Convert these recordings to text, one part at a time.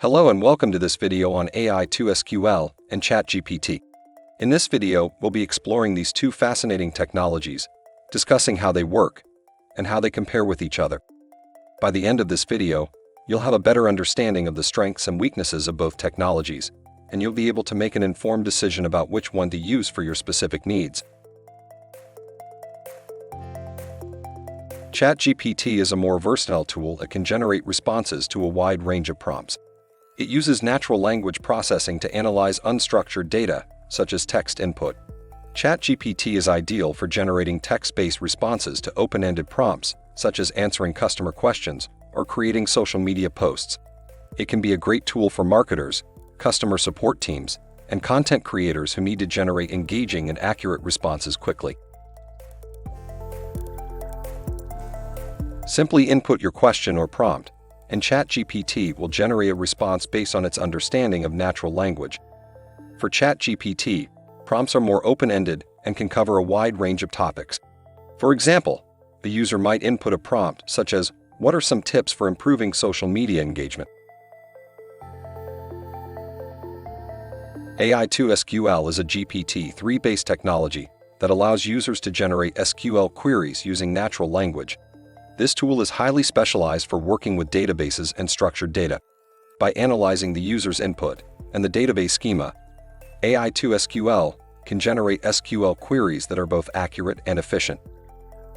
Hello and welcome to this video on AI2SQL and ChatGPT. In this video, we'll be exploring these two fascinating technologies, discussing how they work and how they compare with each other. By the end of this video, you'll have a better understanding of the strengths and weaknesses of both technologies, and you'll be able to make an informed decision about which one to use for your specific needs. ChatGPT is a more versatile tool that can generate responses to a wide range of prompts. It uses natural language processing to analyze unstructured data, such as text input. ChatGPT is ideal for generating text-based responses to open-ended prompts, such as answering customer questions or creating social media posts. It can be a great tool for marketers, customer support teams, and content creators who need to generate engaging and accurate responses quickly. Simply input your question or prompt, and ChatGPT will generate a response based on its understanding of natural language. For ChatGPT, prompts are more open-ended and can cover a wide range of topics. For example, the user might input a prompt such as, "What are some tips for improving social media engagement?" AI2SQL is a GPT-3-based technology that allows users to generate SQL queries using natural language. This tool is highly specialized for working with databases and structured data. By analyzing the user's input and the database schema, AI2SQL can generate SQL queries that are both accurate and efficient.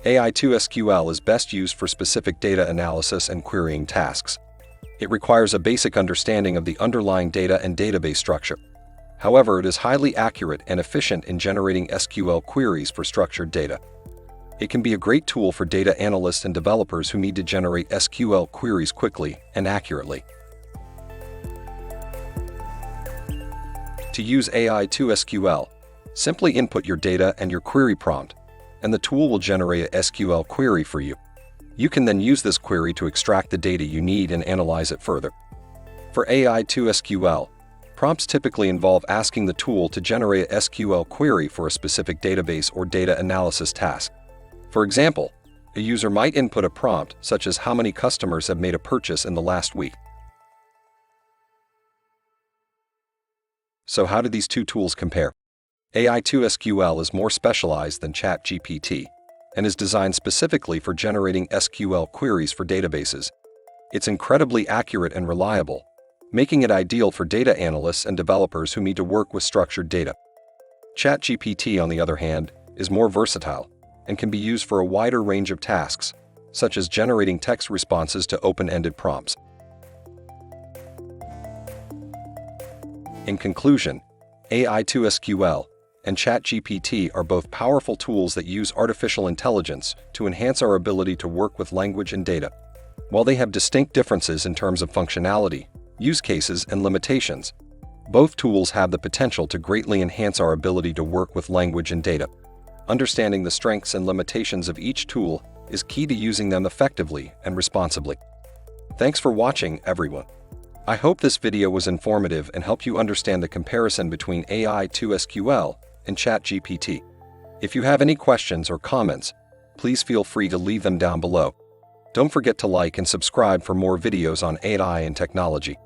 AI2SQL is best used for specific data analysis and querying tasks. It requires a basic understanding of the underlying data and database structure. However, it is highly accurate and efficient in generating SQL queries for structured data. It can be a great tool for data analysts and developers who need to generate SQL queries quickly and accurately. To use AI2SQL, simply input your data and your query prompt, and the tool will generate a SQL query for you. You can then use this query to extract the data you need and analyze it further. For AI2SQL, prompts typically involve asking the tool to generate a SQL query for a specific database or data analysis task. For example, a user might input a prompt such as how many customers have made a purchase in the last week. So how do these two tools compare? AI2SQL is more specialized than ChatGPT and is designed specifically for generating SQL queries for databases. It's incredibly accurate and reliable, making it ideal for data analysts and developers who need to work with structured data. ChatGPT, on the other hand, is more versatile and can be used for a wider range of tasks, such as generating text responses to open-ended prompts. In conclusion, AI2SQL and ChatGPT are both powerful tools that use artificial intelligence to enhance our ability to work with language and data. While they have distinct differences in terms of functionality, use cases, and limitations, both tools have the potential to greatly enhance our ability to work with language and data. Understanding the strengths and limitations of each tool is key to using them effectively and responsibly. Thanks for watching, everyone. I hope this video was informative and helped you understand the comparison between AI2SQL and ChatGPT. If you have any questions or comments, please feel free to leave them down below. Don't forget to like and subscribe for more videos on AI and technology.